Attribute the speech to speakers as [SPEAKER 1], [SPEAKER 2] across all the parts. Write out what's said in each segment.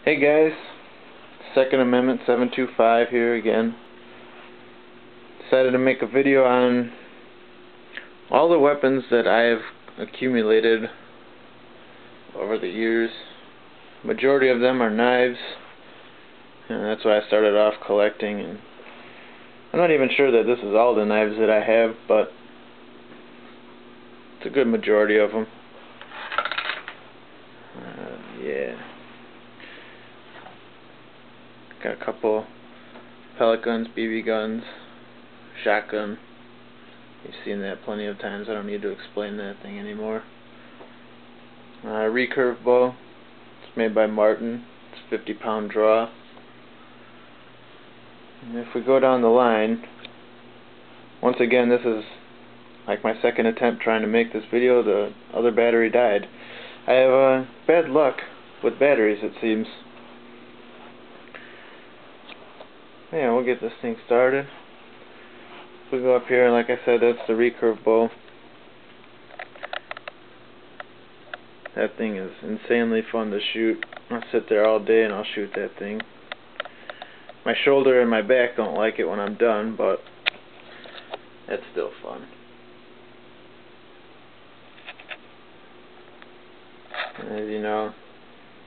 [SPEAKER 1] Hey guys, Second Amendment 725 here again. Decided to make a video on all the weapons that I have accumulated over the years. Majority of them are knives, and that's why I started off collecting. And I'm not even sure that this is all the knives that I have, but it's a good majority of them. Yeah. Got a couple pellet guns, BB guns, shotgun. You've seen that plenty of times. I don't need to explain that thing anymore. Recurve bow. It's made by Martin. It's 50-pound draw. And if we go down the line, once again, this is like my second attempt trying to make this video. The other battery died. I have bad luck with batteries, it seems. Yeah, we'll get this thing started. We'll go up here, like I said, that's the recurve bow. That thing is insanely fun to shoot. I'll sit there all day and I'll shoot that thing. My shoulder and my back don't like it when I'm done, but it's still fun. And as you know,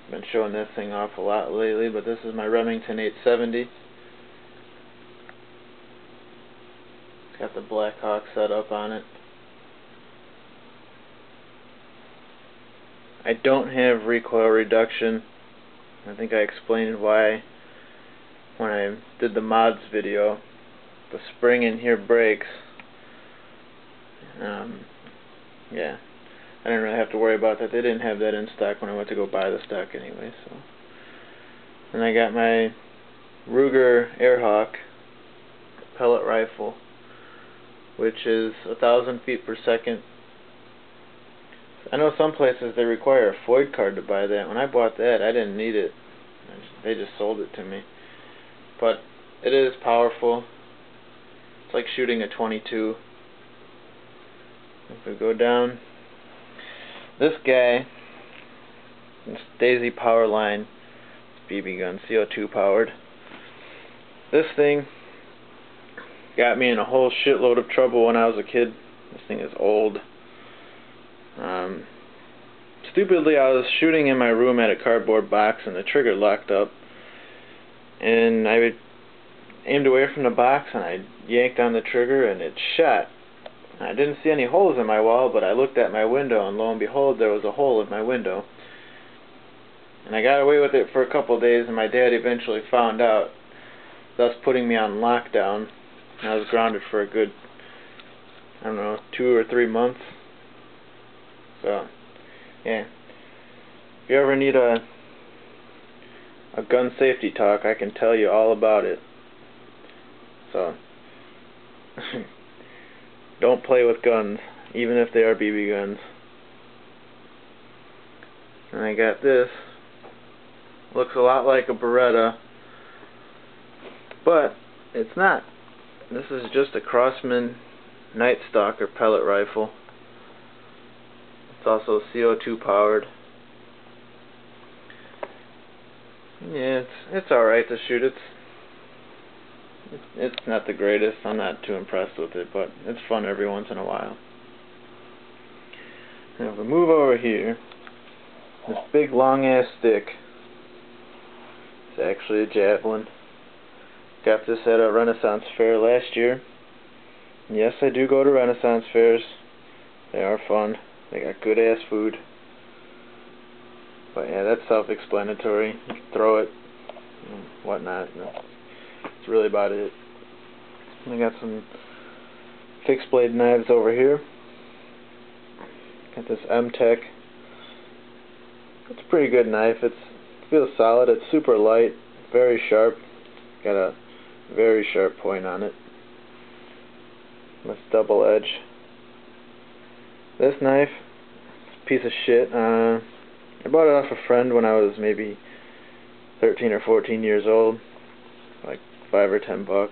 [SPEAKER 1] I've been showing this thing off a lot lately, but this is my Remington 870. Got the Black Hawk set up on it. I don't have recoil reduction. I think I explained why when I did the mods video. The spring in here breaks. Yeah, I didn't really have to worry about that. They didn't have that in stock when I went to go buy the stock anyway. So, and I got my Ruger Airhawk pellet rifle, which is 1,000 feet per second. I know some places they require a FOID card to buy that. When I bought that, I didn't need it. They just sold it to me. But it is powerful. It's like shooting a .22. If we go down, this guy, this Daisy Powerline BB gun, CO2 powered. This thing got me in a whole shitload of trouble when I was a kid. This thing is old. Stupidly, I was shooting in my room at a cardboard box and the trigger locked up. And I aimed away from the box and I yanked on the trigger and it shot. I didn't see any holes in my wall, but I looked at my window and lo and behold, there was a hole in my window. And I got away with it for a couple of days, and my dad eventually found out, thus putting me on lockdown. I was grounded for a good, I don't know, 2 or 3 months. So, yeah. If you ever need a gun safety talk, I can tell you all about it. So, don't play with guns, even if they are BB guns. And I got this. Looks a lot like a Beretta, but it's not. This is just a Crosman Night Stalker pellet rifle. It's also CO2 powered. Yeah, it's alright to shoot. It's not the greatest. I'm not too impressed with it, but it's fun every once in a while. Now if we move over here, this big long ass stick, it's actually a javelin. Got this at a Renaissance fair last year. Yes, I do go to Renaissance fairs. They are fun. They got good ass food. But yeah, that's self-explanatory. You can throw it and whatnot. That's really about it. I got some fixed blade knives over here. Got this M-Tech. It's a pretty good knife. It feels solid. It's super light, very sharp. Got a very sharp point on it. This double edge. This knife, piece of shit. I bought it off a friend when I was maybe 13 or 14 years old, like $5 or $10.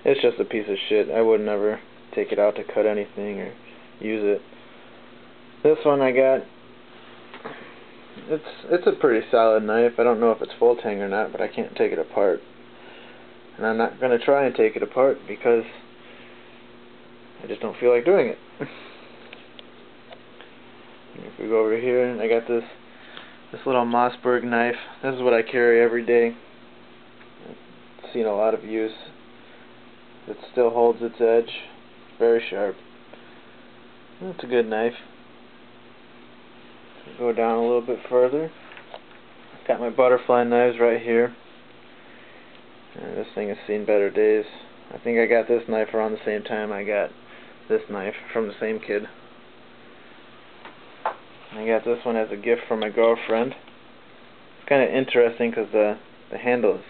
[SPEAKER 1] It's just a piece of shit. I would never take it out to cut anything or use it. This one I got It's a pretty solid knife. I don't know if it's full tang or not, but I can't take it apart. And I'm not going to try and take it apart because I just don't feel like doing it. If we go over here, and I got this little Mossberg knife. This is what I carry every day. I've seen a lot of use. It still holds its edge. Very sharp. It's a good knife. Go down a little bit further. Got my butterfly knives right here. And this thing has seen better days. I think I got this knife around the same time I got this knife from the same kid. I got this one as a gift from my girlfriend. It's kind of interesting because the handle is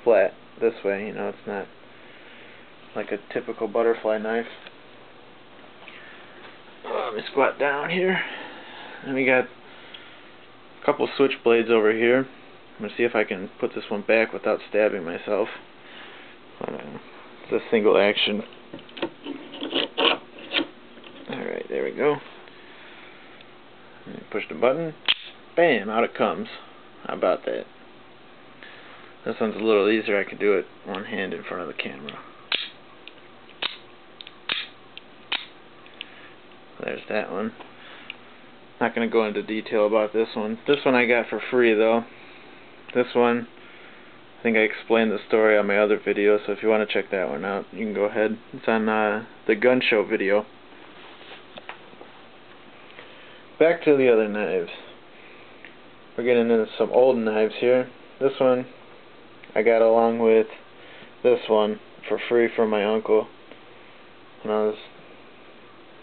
[SPEAKER 1] flat this way, you know, it's not like a typical butterfly knife. Let me squat down here. And we got a couple switchblades over here. I'm going to see if I can put this one back without stabbing myself. It's a single action. Alright, there we go. Push the button. Bam, out it comes. How about that? This one's a little easier. I can do it one hand in front of the camera. There's that one. Not going to go into detail about this one. This one I got for free though. This one, I think I explained the story on my other video, so if you want to check that one out, you can go ahead. It's on the gun show video. Back to the other knives. We're getting into some old knives here. This one I got along with this one for free from my uncle when I was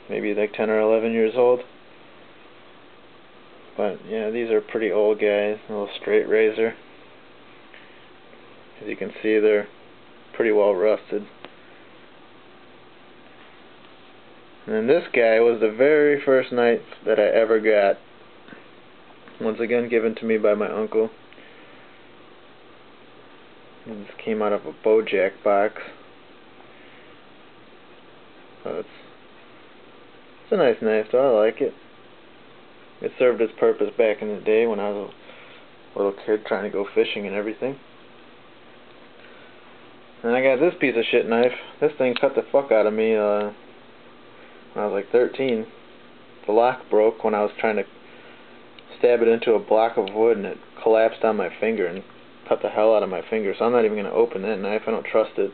[SPEAKER 1] maybe like 10 or 11 years old. But yeah, these are pretty old guys. A little straight razor. As you can see, they're pretty well rusted. And then this guy was the very first knife that I ever got. Once again, given to me by my uncle. And this came out of a Bojack box. So it's a nice knife, though. I like it. It served its purpose back in the day when I was a little kid trying to go fishing and everything. And I got this piece of shit knife. This thing cut the fuck out of me when I was like 13. The lock broke when I was trying to stab it into a block of wood, and it collapsed on my finger and cut the hell out of my finger. So I'm not even going to open that knife. I don't trust it.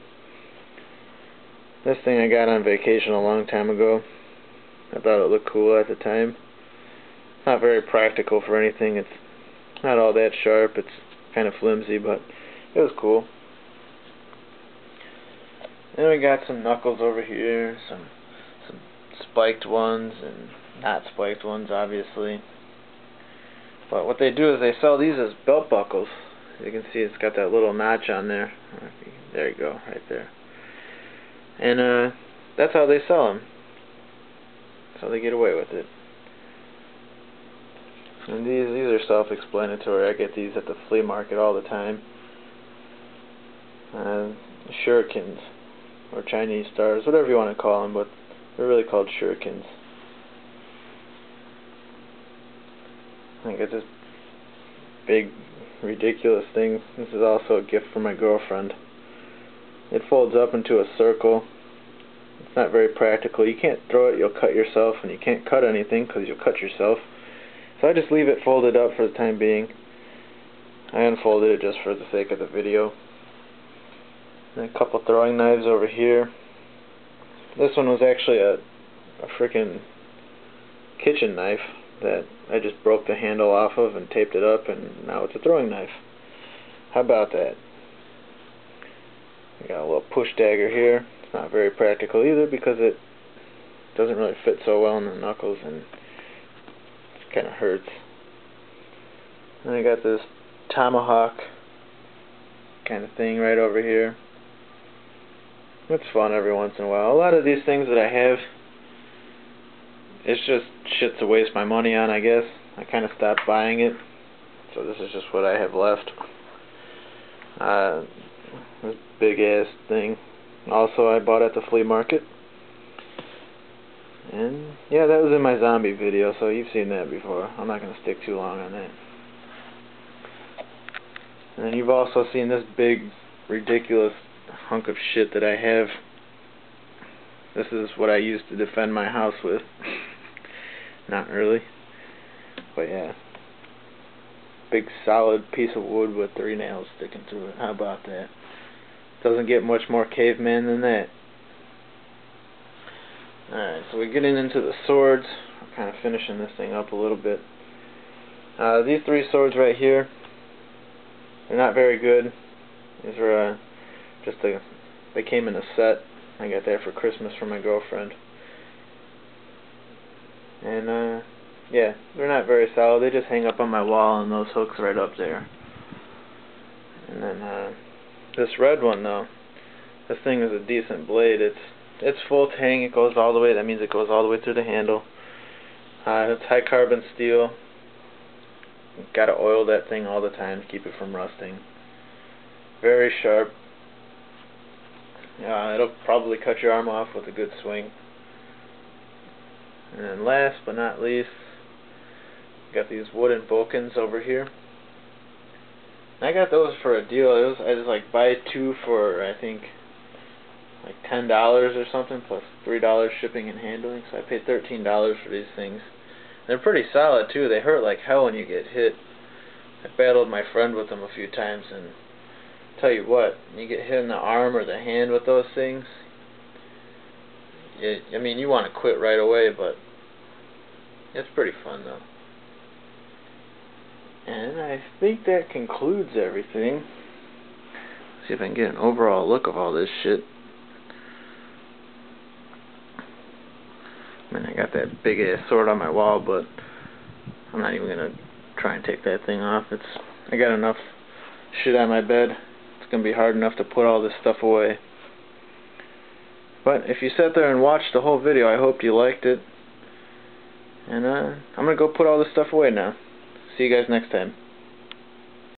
[SPEAKER 1] This thing I got on vacation a long time ago. I thought it looked cool at the time. Not very practical for anything. It's not all that sharp. It's kind of flimsy, but it was cool. Then we got some knuckles over here, some spiked ones and not spiked ones, obviously. But what they do is they sell these as belt buckles. As you can see, it's got that little notch on there. There you go, right there. And that's how they sell them. So they get away with it. And these are self-explanatory. I get these at the flea market all the time. Shurikens, or Chinese stars, whatever you want to call them, but they're really called shurikens. I got this big, ridiculous thing. This is also a gift from my girlfriend. It folds up into a circle. It's not very practical. You can't throw it, you'll cut yourself, and you can't cut anything because you'll cut yourself. So I just leave it folded up for the time being. I unfolded it just for the sake of the video. And a couple throwing knives over here. This one was actually a freaking kitchen knife that I just broke the handle off of and taped it up, and now it's a throwing knife. How about that? I got a little push dagger here. It's not very practical either because it doesn't really fit so well in the knuckles and it kind of hurts. And I got this tomahawk kind of thing right over here. It's fun every once in a while. A lot of these things that I have, it's just shit to waste my money on, I guess. I kind of stopped buying it, so this is just what I have left. This big ass thing also I bought at the flea market. And yeah, that was in my zombie video, so you've seen that before. I'm not going to stick too long on that. And then you've also seen this big, ridiculous hunk of shit that I have. This is what I used to defend my house with. Not really. But yeah. Big solid piece of wood with 3 nails sticking through it. How about that? Doesn't get much more caveman than that. Alright, so we're getting into the swords. We're kind of finishing this thing up a little bit. These 3 swords right here, they're not very good. These are they came in a set. I got that for Christmas from my girlfriend. And yeah, they're not very solid. They just hang up on my wall and those hooks right up there. And then this red one though, this thing is a decent blade. It's full tang. It goes all the way. That means it goes all the way through the handle. It's high carbon steel. Got to oil that thing all the time to keep it from rusting. Very sharp. It'll probably cut your arm off with a good swing. And then last but not least, got these wooden Vulcans over here. And I got those for a deal. I was like buy 2 for I think like $10 or something plus $3 shipping and handling. So I paid $13 for these things. They're pretty solid too. They hurt like hell when you get hit. I battled my friend with them a few times, and tell you what, when you get hit in the arm or the hand with those things, I mean, you want to quit right away, but it's pretty fun though. And I think that concludes everything. Let's see if I can get an overall look of all this shit. I mean, I got that big ass sword on my wall, but I'm not even gonna try and take that thing off. I got enough shit on my bed. It's gonna be hard enough to put all this stuff away. But if you sat there and watched the whole video, I hope you liked it. And I'm gonna go put all this stuff away now. See you guys next time.